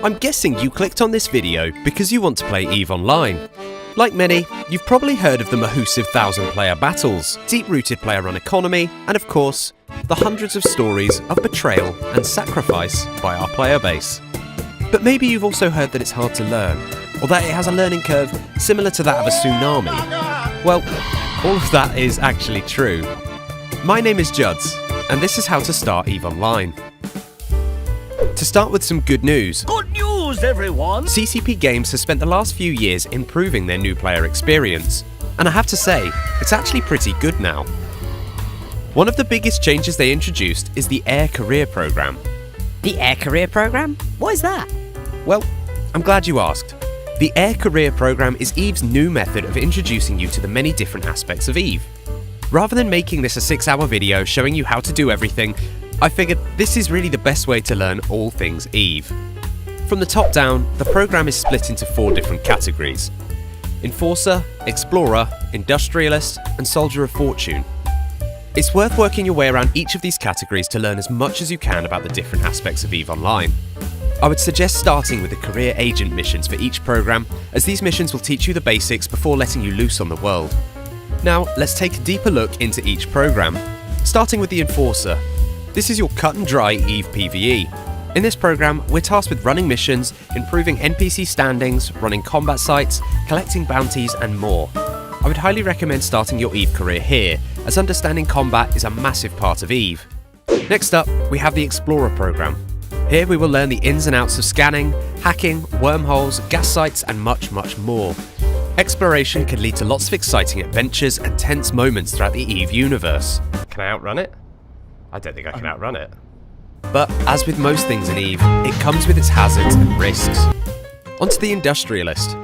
I'm guessing you clicked on this video because you want to play EVE Online. Like many, you've probably heard of the massive 1,000-player battles, deep-rooted player-run economy, and of course, the hundreds of stories of betrayal and sacrifice by our player base. But maybe you've also heard that it's hard to learn, or that it has a learning curve similar to that of a tsunami. Well, all of that is actually true. My name is Juds, and this is how to start EVE Online. To start with some good news. Good news, everyone! CCP Games has spent the last few years improving their new player experience, and I have to say, it's actually pretty good now. One of the biggest changes they introduced is the Air Career Program. The Air Career Program? What is that? Well, I'm glad you asked. The Air Career Program is EVE's new method of introducing you to the many different aspects of EVE. Rather than making this a 6-hour video showing you how to do everything, I figured this is really the best way to learn all things EVE. From the top down, the program is split into 4 different categories: Enforcer, Explorer, Industrialist, and Soldier of Fortune. It's worth working your way around each of these categories to learn as much as you can about the different aspects of EVE Online. I would suggest starting with the Career Agent missions for each program, as these missions will teach you the basics before letting you loose on the world. Now, let's take a deeper look into each program, starting with the Enforcer. This is your cut and dry EVE PvE. In this program, we're tasked with running missions, improving NPC standings, running combat sites, collecting bounties, and more. I would highly recommend starting your EVE career here, as understanding combat is a massive part of EVE. Next up, we have the Explorer program. Here we will learn the ins and outs of scanning, hacking, wormholes, gas sites, and much more. Exploration can lead to lots of exciting adventures and tense moments throughout the EVE universe. Can I outrun it? I don't think I can outrun it. But as with most things in EVE, it comes with its hazards and risks. Onto the Industrialist.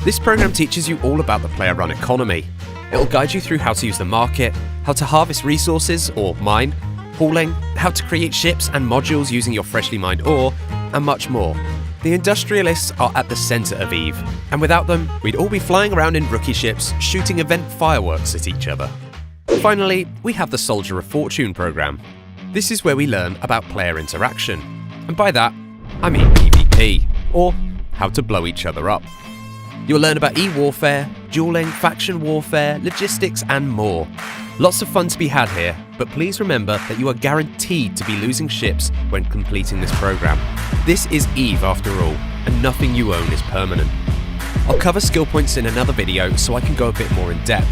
This program teaches you all about the player-run economy. It will guide you through how to use the market, how to harvest resources or mine, hauling, how to create ships and modules using your freshly mined ore, and much more. The Industrialists are at the centre of EVE, and without them, we'd all be flying around in rookie ships, shooting event fireworks at each other. Finally, we have the Soldier of Fortune program. This is where we learn about player interaction, and by that, I mean PvP, or how to blow each other up. You'll learn about e-warfare, dueling, faction warfare, logistics, and more. Lots of fun to be had here, but please remember that you are guaranteed to be losing ships when completing this program. This is EVE after all, and nothing you own is permanent. I'll cover skill points in another video so I can go a bit more in depth,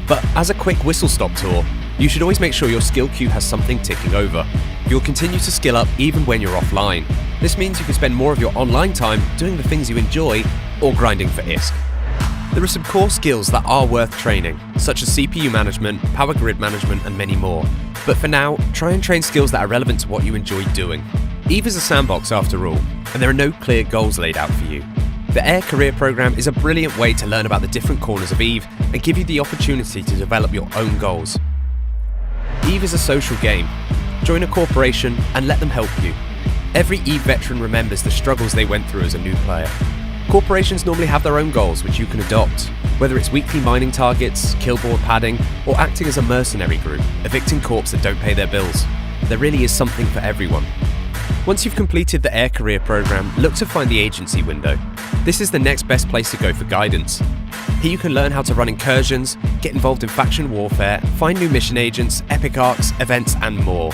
but as a quick whistle-stop tour, you should always make sure your skill queue has something ticking over. You'll continue to skill up even when you're offline. This means you can spend more of your online time doing the things you enjoy or grinding for ISK. There are some core skills that are worth training, such as CPU management, power grid management, and many more. But for now, try and train skills that are relevant to what you enjoy doing. EVE is a sandbox after all, and there are no clear goals laid out for you. The Air Career Program is a brilliant way to learn about the different corners of EVE and give you the opportunity to develop your own goals. EVE is a social game. Join a corporation and let them help you. Every EVE veteran remembers the struggles they went through as a new player. Corporations normally have their own goals which you can adopt, whether it's weekly mining targets, killboard padding, or acting as a mercenary group, evicting corps that don't pay their bills. There really is something for everyone. Once you've completed the Air Career Program, look to find the agency window. This is the next best place to go for guidance. Here you can learn how to run incursions, get involved in faction warfare, find new mission agents, epic arcs, events, and more.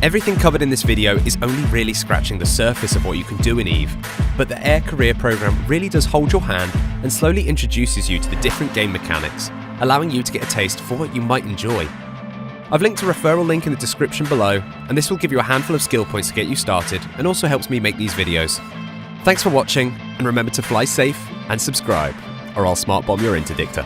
Everything covered in this video is only really scratching the surface of what you can do in EVE, but the Air Career Program really does hold your hand and slowly introduces you to the different game mechanics, allowing you to get a taste for what you might enjoy. I've linked a referral link in the description below, and this will give you a handful of skill points to get you started and also helps me make these videos. Thanks for watching, and remember to fly safe and subscribe, or I'll smart bomb your interdictor.